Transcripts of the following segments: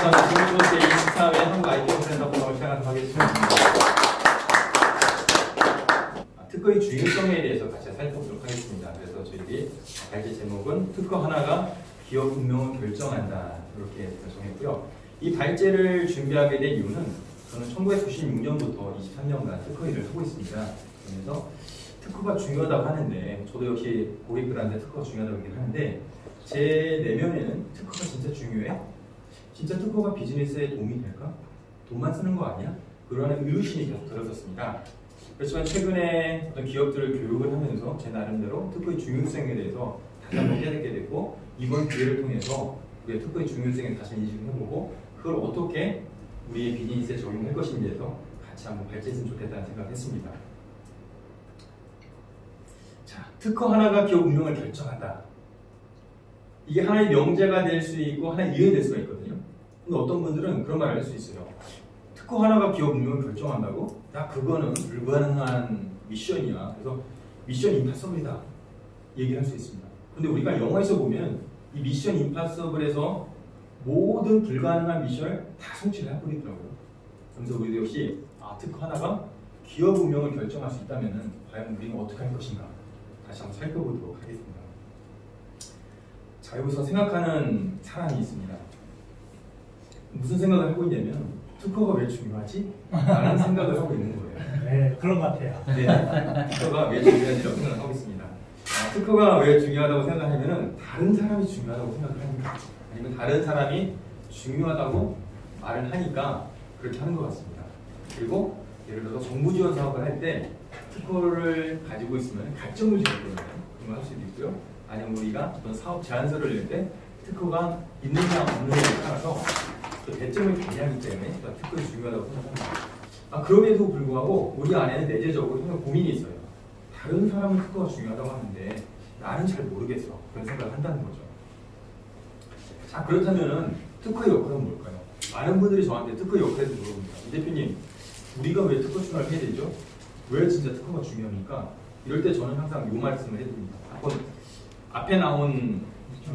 우선 지금부터 제24회 한국 IT 센터 포럼을 시작하도록 하겠습니다. 특허의 중요성에 대해서 같이 살펴보도록 하겠습니다. 그래서 저희들이 발제 제목은 특허 하나가 기업 운명을 결정한다 이렇게 정했고요. 이 발제를 준비하게 된 이유는 저는 1996년부터 23년간 특허 일을 하고 있습니다. 그래서 특허가 중요하다고 하는데 저도 역시 고객들한테 특허가 중요하다고 얘기를 하는데 제 내면에는 특허가 진짜 중요해? 진짜 특허가 비즈니스에 도움이 될까? 돈만 쓰는 거 아니야? 그러한 의구심이 계속 들었었습니다. 그렇지만 최근에 어떤 기업들을 교육을 하면서 제 나름대로 특허의 중요성에 대해서 다시 한번 깨닫게 됐고 이번 기회를 통해서 우리의 특허의 중요성에 다시 인식을 해보고 그걸 어떻게 우리의 비즈니스에 적용할 것인지에 대해서 같이 한번 발제했으면 좋겠다는 생각을 했습니다. 자, 특허 하나가 기업 운명을 결정한다. 이게 하나의 명제가 될 수 있고 하나의 이해가 될 수가 있거든요. 근데 어떤 분들은 그런 말을 할 수 있어요. 특허 하나가 기업 운명을 결정한다고? 야, 그거는 불가능한 미션이야. 그래서 미션 임파서블이다. 얘기를 할 수 있습니다. 근데 우리가 영화에서 보면 이 미션 임파서블에서 모든 불가능한 미션을 다 성취를 해버리더라고요. 그래서 우리도 역시 특허 하나가 기업 운명을 결정할 수 있다면 과연 우리는 어떻게 할 것인가 다시 한번 살펴보도록 하겠습니다. 자, 여기서 생각하는 사람이 있습니다. 무슨 생각을 하고 있냐면 특허가 왜 중요하지? 라는 생각을 하고 있는 거예요. 네, 그런 것 같아요. 네, 특허가 왜 중요하지라고 생각을 하고 있습니다. 특허가 왜 중요하다고 생각하냐면 다른 사람이 중요하다고 생각을 합니다. 아니면 다른 사람이 중요하다고 말을 하니까 그렇게 하는 것 같습니다. 그리고 예를 들어서 정부 지원 사업을 할 때 특허를 가지고 있으면 가점을 주거든요. 그런 걸 할 수도 있고요. 아니면 우리가 어떤 사업 제안서를 낼 때 특허가 있느냐 없느냐에 따라서 그 배점을 관리하기 때문에 특허가 중요하다고 생각합니다. 그럼에도 불구하고 우리 안에는 내재적으로 항상 고민이 있어요. 다른 사람은 특허가 중요하다고 하는데 나는 잘 모르겠어. 그런 생각을 한다는 거죠. 자, 그렇다면은 특허의 역할은 뭘까요? 많은 분들이 저한테 특허의 역할을 물어봅니다. 이 대표님, 우리가 왜 특허 출원을 해야 되죠? 왜 진짜 특허가 중요합니까? 이럴 때 저는 항상 이 말씀을 해드립니다. 한번 앞에 나온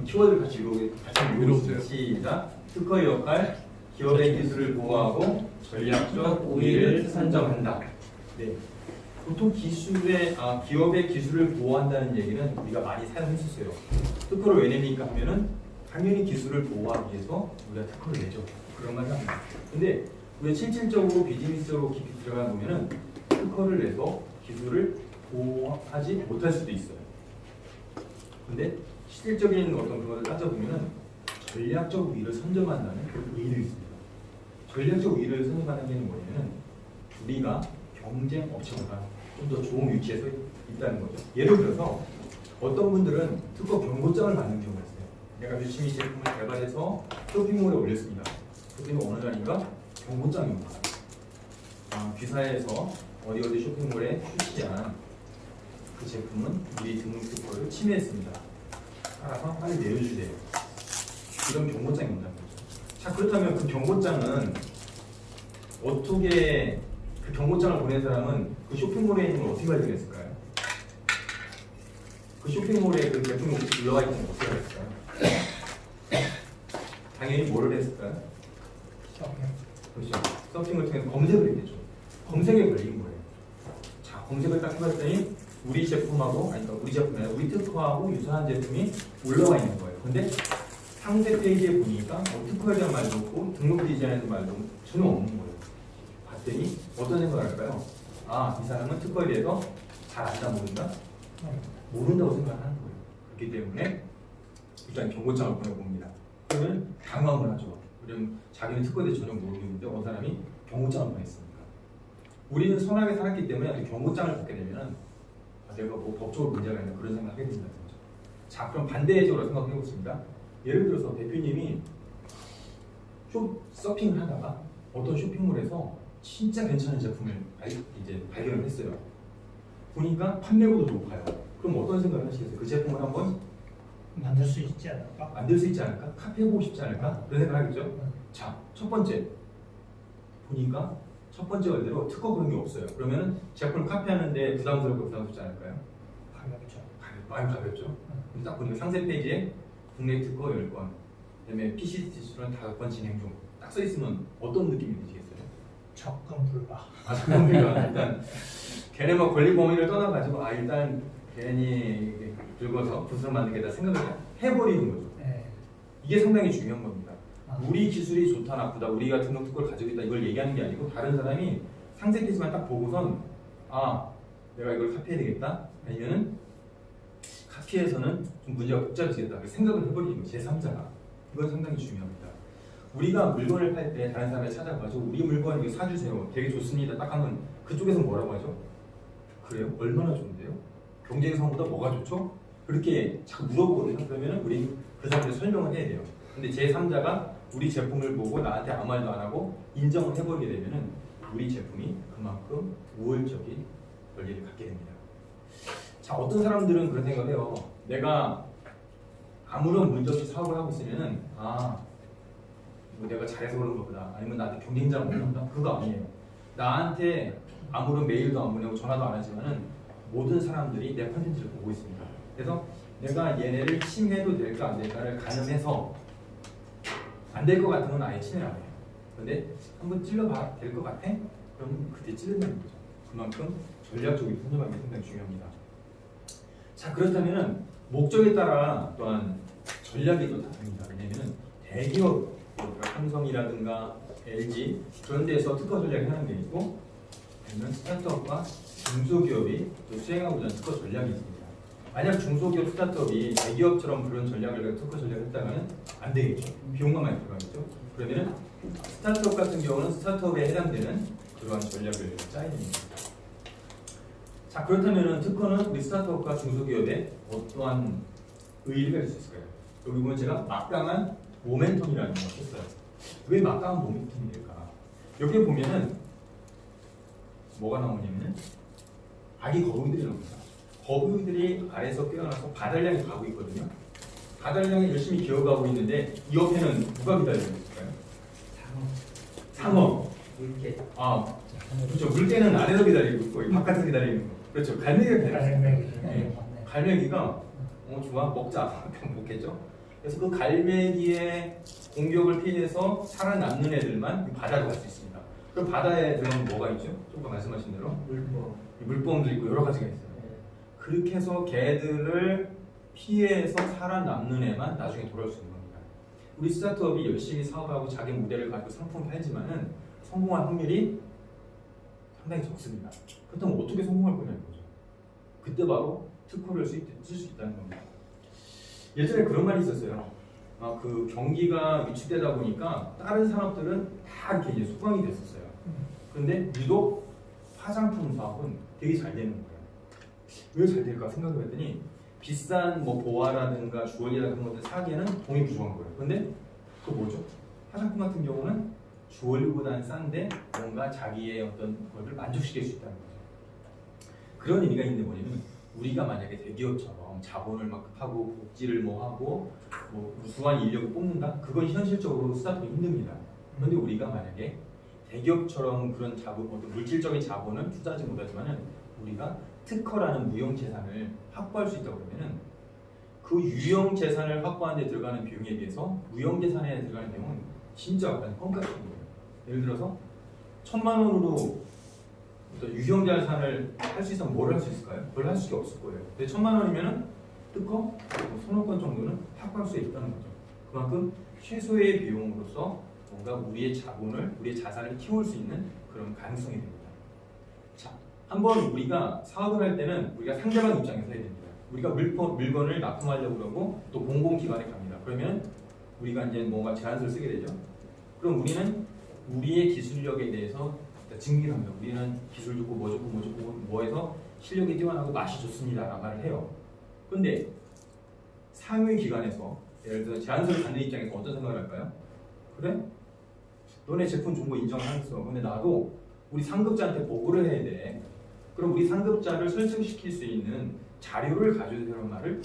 키워드를 같이 읽어보세요. 시작. 특허의 역할, 기업의 기술을 보호하고 전략적 우위를 선점한다. 네. 보통 기업의 기술을 보호한다는 얘기는 우리가 많이 사용했었어요. 특허를 왜 냅니까 하면은 당연히 기술을 보호하기 위해서 우리가 특허를 내죠. 그런 말을 합니다. 근데 우리가 실질적으로 비즈니스로 깊이 들어가 보면은 특허를 내서 기술을 보호하지 못할 수도 있어요. 근데 실질적인 어떤 그것을 따져보면은 전략적 우위를 선점한다는 그런 의의를 있습니다. 전략적 우위를 선점하는 게 뭐냐면 우리가 경쟁 업체보다 좀 더 좋은 위치에서 있다는 거죠. 예를 들어서 어떤 분들은 특허 경고장을 받는 경우가 있어요. 내가 유심히 제품을 개발해서 쇼핑몰에 올렸습니다. 그랬더니 어느 날인가 경고장이 온 거야. 귀사에서 어디 쇼핑몰에 출시한 그 제품은 우리 등록 특허를 침해했습니다. 따라서 빨리 내려주세요. 이런 경고장이 온다는 거죠. 자, 그렇다면 그 경고장은 어떻게 그 경고장을 보낸 사람은 그 쇼핑몰에 있는 걸 어떻게 발견했을까요? 그 쇼핑몰에 그 제품이 올라와 있는 걸 어떻게 했을까요? 당연히 뭐를 했을까요? 그렇죠. 서핑을 통해서 검색을 했겠죠. 검색에 걸린 거예요. 자, 검색을 딱 해봤더니 우리 제품하고, 우리 제품이 아니라 우리 특허하고 유사한 제품이 올라와 있는 거예요. 근데 상세 페이지에 보니까 특허에 대한 말도 없고 등록 디자인에 대한 말도 전혀 없는 거예요. 봤더니 어떤 생각을 할까요? 이 사람은 특허에 대해서 잘 안다 모른다? 모른다고 생각을 하는 거예요. 그렇기 때문에 일단 경고장을 보내봅니다. 그러면 당황을 하죠. 왜냐면 자기는 특허에 대해 전혀 모르겠는데 어떤 사람이 경고장을 보냈습니다. 우리는 선하게 살았기 때문에 경고장을 받게 되면 내가 뭐 법적으로 문제가 있나 그런 생각을 하게 된다는 거죠. 자, 그럼 반대적으로 생각해 보겠습니다. 예를 들어서 대표님이 서핑을 하다가 어떤 쇼핑몰에서 진짜 괜찮은 제품을 이제 발견을 했어요. 보니까 판매고도 높아요. 그럼 어떤 생각을 하시겠어요? 그 제품을 한번 만들 수 있지 않을까? 만들 수 있지 않을까? 카피해보고 싶지 않을까? 그런 생각을 하겠죠? 자, 첫 번째 보니까 첫 번째 원대로 특허 그런 게 없어요. 그러면 제품을 카피하는데 부담스럽지 않을까요? 가볍죠. 많이 가볍죠. 딱 보니까 상세 페이지에 국내 특허 10건, 그다음에 PCT 추출은 5번 진행 중. 딱 써 있으면 어떤 느낌이 드시겠어요? 접근 불가. 아 잠깐만요. 일단 걔네 뭐 권리 범위를 떠나가지고 일단 괜히 긁어서 부스럼 만들겠다 생각을 해버리는 거죠. 네. 이게 상당히 중요한 겁니다. 아. 우리 기술이 좋다 나쁘다 우리가 등록 특허를 가지고 있다 이걸 얘기하는 게 아니고 다른 사람이 상세 페이지만 딱 보고선 내가 이걸 카피해야 되겠다 아니면은 카피해서는 좀 문제가 복잡해지겠다 그 생각을 해버리는 거예요. 제3자가 이건 상당히 중요합니다. 우리가 물건을 팔 때 다른 사람을 찾아가지고 우리 물건 이거 사주세요 되게 좋습니다 딱 하면 그쪽에서 뭐라고 하죠? 그래요? 얼마나 좋은데요? 경쟁사보다 뭐가 좋죠? 그렇게 자꾸 물어보거든요. 그러면은 우리 그 사람한테 설명을 해야 돼요. 근데 제3자가 우리 제품을 보고 나한테 아무 말도 안 하고 인정을 해버리게 되면은 우리 제품이 그만큼 우월적인 권리를 갖게 됩니다. 자, 어떤 사람들은 그런 생각을 해요. 내가 아무런 문제 없이 사업을 하고 있으면은 뭐 내가 잘해서 그런 것보다 아니면 나한테 경쟁자가 없는다? 그거 아니에요. 나한테 아무런 메일도 안 보내고 전화도 안 하지만은 모든 사람들이 내 컨텐츠를 보고 있습니다. 그래서 내가 얘네를 침해도 될까 안 될까를 가늠해서 안 될 것 같으면 아예 침해를 안 해요. 근데 한번 찔러봐 될 것 같아? 그럼 그때 찔른다는 거죠. 그만큼 전략적인 선점하는 게 상당히 중요합니다. 자 그렇다면은 목적에 따라 또한 전략이 또 다릅니다. 왜냐면은 대기업 삼성이라든가 LG 그런 데서 특허 전략이 하는 게 있고 아니면 스타트업과 중소기업이 또 수행하고자 하는 특허 전략이 있습니다. 만약 중소기업 스타트업이 대기업처럼 그런 전략을 특허 전략을 했다면 안 되겠죠. 비용만 많이 들어가겠죠. 그러면은 스타트업 같은 경우는 스타트업에 해당되는 그러한 전략을 짜야 됩니다. 자 그렇다면은 특허는 우리 스타트업과 중소기업에 어떠한 의의를 가질 수 있을까요? 여기 보면 제가 막강한 모멘텀이라는 걸 썼어요. 왜 막강한 모멘텀이 될까? 여기 보면은 뭐가 나오냐면은 아기 거북이들이 나옵니다. 거북이들이 알에서 깨어나서 바다를 향해 가고 있거든요. 바다를 향해 열심히 기어가고 있는데 이 옆에는 누가 기다리고 있을까요? 상어. 물개. 그렇죠. 물개는 아래로 기다리고 있고 바깥에서 기다리는 거. 그렇죠. 갈매기가 기다리고 갈매기. 네. 갈매기가 좋아 먹자 먹겠죠. 그래서 그 갈매기의 공격을 피해서 살아남는 애들만 바다로 갈 수 있습니다. 그럼 바다에 들어가면 뭐가 있죠? 조금 말씀하신 대로 물범도 있고 여러 가지가 있어요. 그렇게 해서 개들을 피해서 살아남는 애만 나중에 돌아올 수 있는 겁니다. 우리 스타트업이 열심히 사업하고 자기 모델을 가지고 상품을 팔지만은 성공할 확률이 상당히 적습니다. 그렇다면 어떻게 성공할 거냐는 거죠. 그때 바로 특허를 쓸 수 있다는 겁니다. 예전에 그런 말이 있었어요. 그 경기가 위축되다 보니까 다른 산업들은 다 이렇게 이제 수강이 됐었어요. 그런데 유독 화장품 사업은 되게 잘 되는 거예요. 왜 잘 될까 생각을 했더니 비싼 뭐 보아라든가 주얼리라 그런 것들 사기에는 돈이 부족한 거예요. 근데 그 뭐죠? 화장품 같은 경우는 주얼리보다는 싼데 뭔가 자기의 어떤 것을 만족시킬 수 있다는 거죠. 그런 의미가 있는데 뭐냐면 우리가 만약에 대기업처럼 자본을 막 하고 복지를 뭐 하고 뭐 우수한 인력을 뽑는다? 그건 현실적으로 스타트업이 힘듭니다. 그런데 우리가 만약에 대기업처럼 그런 자본, 어떤 물질적인 자본은 투자하지 못하지만은 우리가 특허라는 무형 재산을 확보할 수 있다 그러면은 그 유형 재산을 확보하는 데 들어가는 비용에 비해서 무형 재산에 들어가는 비용은 진짜 약간 껌같은 거예요. 예를 들어서 1,000만 원으로 어떤 유형 재산을 할 수 있으면 뭘 할 수 있을까요? 그걸 할 수가 없을 거예요. 근데 1,000만 원이면은 특허 선호권 정도는 확보할 수 있다는 거죠. 그만큼 최소의 비용으로서 뭔가 우리의 자본을, 우리의 자산을 키울 수 있는 그런 가능성이 됩니다. 자, 한번 우리가 사업을 할 때는 우리가 상대방 입장에서 해야 됩니다. 우리가 물건을 납품하려고 그러고 또 공공기관에 갑니다. 그러면 우리가 이제 뭔가 제안서를 쓰게 되죠. 그럼 우리는 우리의 기술력에 대해서 증빙을 합니다. 우리는 기술 좋고 뭐 좋고 뭐 좋고 뭐 해서 실력이 뛰어나고 맛이 좋습니다 라고 말을 해요. 근데 상위 기관에서 예를 들어 제안서를 받는 입장에서 어떤 생각을 할까요? 그래? 너네 제품 좋은 거 인정하겠어. 근데 나도 우리 상급자한테 보고를 해야 돼. 그럼 우리 상급자를 설득시킬 수 있는 자료를 가져오라는 말을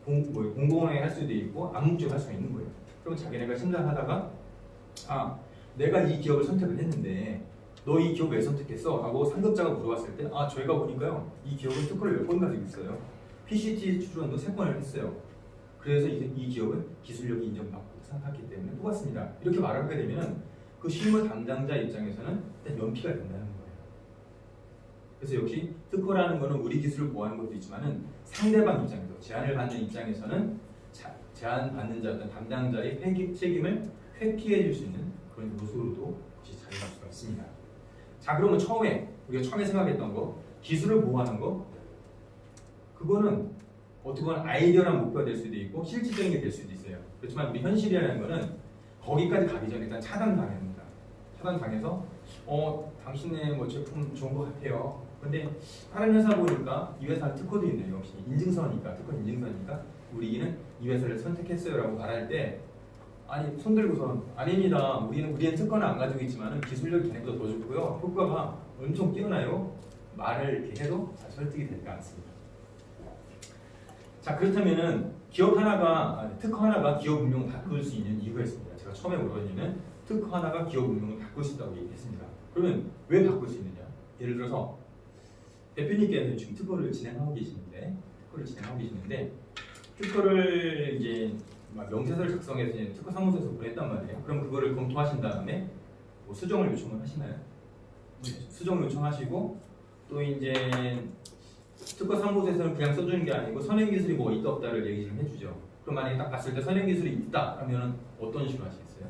공공하게 할 수도 있고 암묵적으로 할 수가 있는 거예요. 그럼 자기네가 심사하다가 내가 이 기업을 선택을 했는데 너 이 기업 왜 선택했어? 하고 상급자가 물어봤을 때 저희가 보니까요 이 기업은 특허를 몇 번 가지고 있어요. PCT 추출원도 3번을 했어요. 그래서 이 기업은 기술력이 인정받고 생각했기 때문에 뽑았습니다. 이렇게 말을 하게 되면 그 실무 담당자 입장에서는 일단 면피가 된다는 거예요. 그래서 역시 특허라는 거는 우리 기술을 보호하는 것도 있지만은 상대방 입장에서 제안을 받는 입장에서는 제안 받는 자, 담당자의 책임을 회피해 줄 수 있는 그런 요소로도 역시 자리할 수가 있습니다. 자, 그러면 우리가 처음에 생각했던 거, 기술을 보호하는 거, 그거는 어떻게 보면 아이디어란 목표가 될 수도 있고 실질적인 게 될 수도 있어요. 그렇지만 우리 현실이라는 거는 거기까지 가기 전에 일단 차단당합니다. 차단당해서 당신의 뭐 제품 좋은 것 같아요. 근데 다른 회사 보니까 이 회사는 특허도 있네요. 역시 인증서니까, 특허 인증서니까 우리는 이 회사를 선택했어요라고 말할 때 아니 손들고선 아닙니다. 우리는 특허는 안 가지고 있지만 기술력이 걔네보다 더 좋고요. 효과가 엄청 뛰어나요. 말을 이렇게 해도 잘 설득이 되지 않습니다. 자, 그렇다면은 특허 하나가 기업 운명을 바꿀 수 있는 이유가 있습니다. 제가 처음에 물어보는 특허 하나가 기업 운명을 바꿀 수 있다고 얘기했습니다. 그러면 왜 바꿀 수 있느냐? 예를 들어서 대표님께서 지금 특허를 진행하고 계시는데 특허를 이제 명세서를 작성해서 이제 특허 사무소에서 보냈단 말이에요. 그럼 그거를 검토하신 다음에 뭐 수정을 요청을 하시나요? 수정 요청하시고 또 이제 특허 사무소에서는 그냥 써주는 게 아니고 선행 기술이 뭐 있다 없다를 얘기 좀 해주죠. 그럼 만약에 딱 봤을 때 선행 기술이 있다 그러면 어떤 식으로 하시겠어요?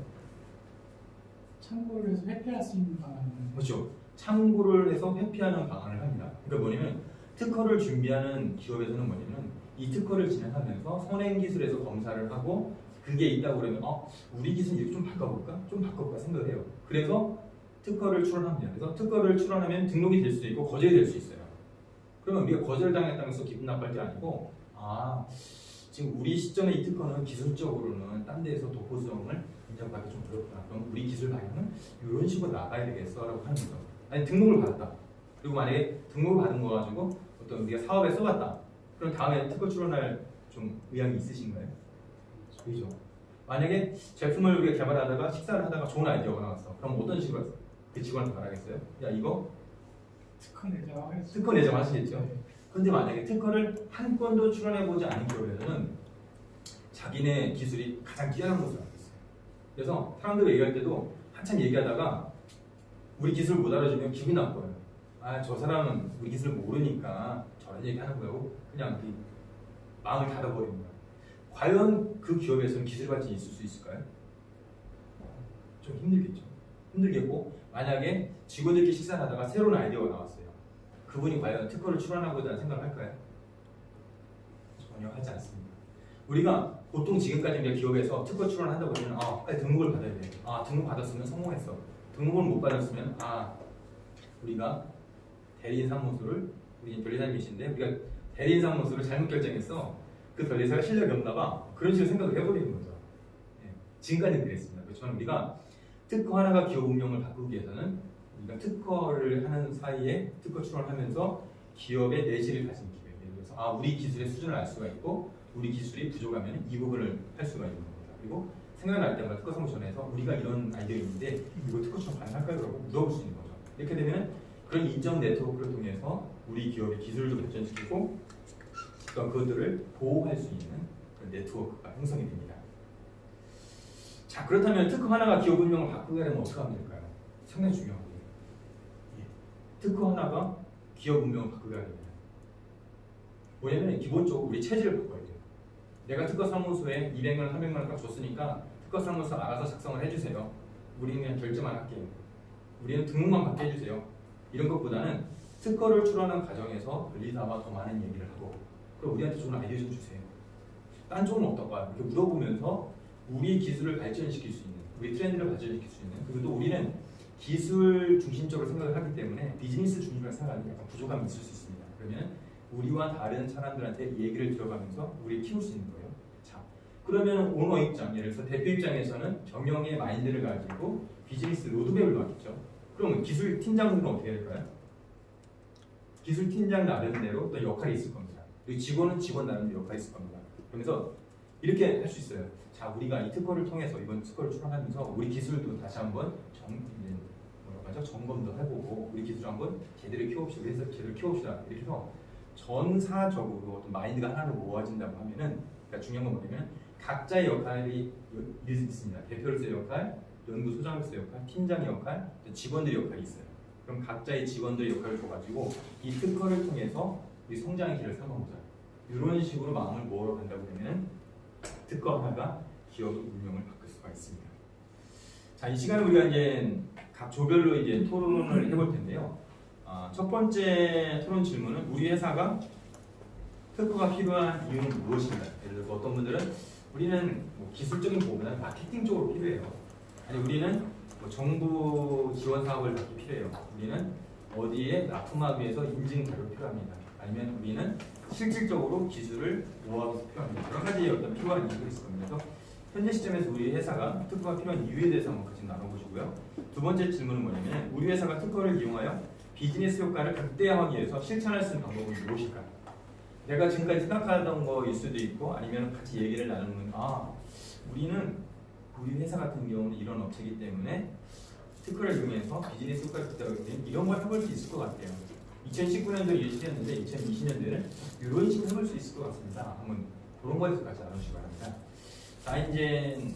참고를 해서 회피할 수 있는 방안은 그렇죠. 참고를 해서 회피하는 방안을 합니다. 그러니까 뭐냐면 특허를 준비하는 기업에서는 뭐냐면 이 특허를 진행하면서 선행 기술에서 검사를 하고 그게 있다고 그러면 우리 기술 이렇게 좀 바꿔볼까 생각을 해요. 그래서 특허를 출원합니다. 그래서 특허를 출원하면 등록이 될 수도 있고 거절될 수 있어요. 그러면 우리가 거절당했다고 해서 기분 나쁠 게 아니고 지금 우리 시점에 이 특허는 기술적으로는 딴 데에서 도포성을 인정받기 좀 어렵구나. 그럼 우리 기술 방향은 이런 식으로 나가야 되겠어 라고 하는 거죠. 아니 등록을 받았다. 그리고 만약에 등록을 받은 거 가지고 어떤 우리가 사업에 써봤다. 그럼 다음에 특허 출원할 좀 의향이 있으신가요? 보이죠? 만약에 제품을 우리가 개발하다가 식사를 하다가 좋은 아이디어가 나왔어. 그럼 어떤 식으로 그 직원한테 말하겠어요? 야 이거 특허 내정하시겠죠? 근데 만약에 특허를 한 건도 출원해보지 않은 기업에서는 자기네 기술이 가장 뛰어난 것을 알고 있어요. 그래서 사람들 얘기할 때도 한참 얘기하다가 우리 기술을 못 알아주면 기분이 나빠요. 저 사람은 우리 기술을 모르니까 저런 얘기 하는 거고 그냥 마음을 닫아버립니다. 과연 그 기업에서는 기술 발전이 있을 수 있을까요? 좀 힘들겠죠. 힘들겠고 만약에 직원들끼리 식사를 하다가 새로운 아이디어가 나왔어요. 그분이 과연 특허를 출원하고자 생각을 할까요? 전혀 하지 않습니다. 우리가 보통 지금까지 우리가 기업에서 특허 출원을 한다고 하면 빨리 등록을 받아야 돼. 등록 받았으면 성공했어. 등록을 못 받았으면 우리가 대리인 사무소를 우리 변리사님이신데 우리가 대리인 사무소를 잘못 결정했어. 그 변리사가 실력이 없나 봐. 그런 식으로 생각을 해버리는 거죠. 지금까지는 그랬습니다. 그렇지만 우리가 특허 하나가 기업 운명을 바꾸기 위해서는 우리가 특허를 하는 사이에 특허 출원을 하면서 기업의 내실을 가진 기업. 예를 들어서 우리 기술의 수준을 알 수가 있고 우리 기술이 부족하면 이 부분을 할 수가 있는 겁니다. 그리고 생각날 때마다 특허 사무소 전에서 우리가 이런 아이디어 있는데 이거 특허 출원 가능할까요? 라고 물어볼 수 있는 거죠. 이렇게 되면 그런 인정 네트워크를 통해서 우리 기업의 기술도 발전시키고 또 그것들을 보호할 수 있는 그런 네트워크가 형성이 됩니다. 자, 그렇다면 특허 하나가 기업 운명을 바꾸게 되면 어떻게 하면 될까요? 상당히 중요한 거예요. 특허 하나가 기업 운명을 바꾸게 됩니다. 뭐냐면 기본적으로 우리 체질을 바꿔야 돼요. 내가 특허 사무소에 200만 원, 300만 원 딱 줬으니까 특허 사무소 알아서 작성을 해주세요. 우리는 그냥 결제만 할게요. 우리는 등록만 받게 해주세요. 이런 것보다는 특허를 출원한 과정에서 변리사와 더 많은 얘기를 하고 그럼 우리한테 좋은 아이디어 좀 주세요. 딴 쪽은 어떨까? 이렇게 물어보면서 우리 기술을 발전시킬 수 있는, 우리 트렌드를 발전시킬 수 있는, 그리고 또 우리는 기술 중심적으로 생각을 하기 때문에 비즈니스 중심으로 생각하는 약간 부족함이 있을 수 있습니다. 그러면 우리와 다른 사람들한테 얘기를 들어가면서 우리를 키울 수 있는 거예요. 자, 그러면 오너 입장, 예를 들어서 대표 입장에서는 경영의 마인드를 가지고 비즈니스 로드맵을 놨겠죠. 그럼 기술 팀장들은 어떻게 될까요? 기술 팀장 나름대로 또 역할이 있을 겁니다. 그리고 직원은 직원 나름대로 역할이 있을 겁니다. 그러면서 이렇게 할 수 있어요. 자, 우리가 이 특허를 통해서 이번 특허를 출원하면서 우리 기술도 다시 한번 점검도 해보고 우리 기술 한번 제대로 키워봅시다. 그래서 제대로 키워봅시다. 이렇게 해서 전사적으로 어떤 마인드가 하나로 모아진다고 하면은 그러니까 중요한 건 뭐냐면 각자의 역할이 있습니다. 대표로서의 역할, 연구소장으로서의 역할, 팀장의 역할, 직원들의 역할이 있어요. 그럼 각자의 직원들의 역할을 줘가지고 이 특허를 통해서 우리 성장의 길을 삼아보자. 이런 식으로 마음을 모으러 간다고 되면 특허 하나가 기업의 운명을 바꿀 수가 있습니다. 자, 이 시간에 우리가 이제 각 조별로 이제 토론을 해볼 텐데요. 첫 번째 토론 질문은 우리 회사가 특허가 필요한 이유는 무엇인가? 예를 들어서 어떤 분들은 우리는 뭐 기술적인 부분보다는 마케팅 쪽으로 필요해요. 아니 우리는 뭐 정부 지원 사업을 받기 필요해요. 우리는 어디에 납품하기 위해서 인증 자료 필요합니다. 아니면 우리는 실질적으로 기술을 모아서 필요합니다. 여러 가지 어떤 필요한 이유가 있을 겁니다. 그래서 현재 시점에서 우리 회사가 특허가 필요한 이유에 대해서 한번 같이 나눠보시고요. 두 번째 질문은 뭐냐면 우리 회사가 특허를 이용하여 비즈니스 효과를 극대화하기 위해서 실천할 수 있는 방법은 무엇일까? 내가 지금까지 생각하던 거일 수도 있고 아니면 같이 얘기를 나누는 우리 회사 같은 경우는 이런 업체이기 때문에 특허를 이용해서 비즈니스 효과를 극대화하기 때문에 이런 걸 해볼 수 있을 것 같아요. 2019년도 예시였는데 2020년도에는 이런 식으로 해볼 수 있을 것 같습니다. 한번 그런 거에서 같이 나누시기 바랍니다. 자 이제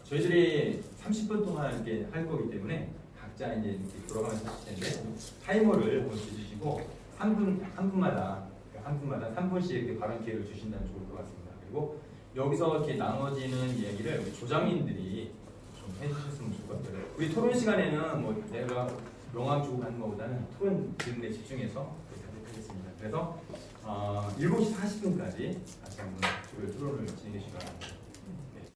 저희들이 30분 동안 이렇게 할 거기 때문에 각자 이제 이렇게 돌아가면서 하실 텐데 타이머를 한번 주시고 한 분마다 3분씩 이렇게 발언 기회를 주신다면 좋을 것 같습니다. 그리고 여기서 이렇게 나눠지는 이야기를 우리 조장님들이 좀 해주셨으면 좋을 것 같아요. 우리 토론 시간에는 뭐 내가 명함 주고 가는 것보다는 토론 질문에 집중해서 하겠습니다. 그래서 7시 40분까지 다시 한번 조별 토론을 진행해 주시기 바랍니다.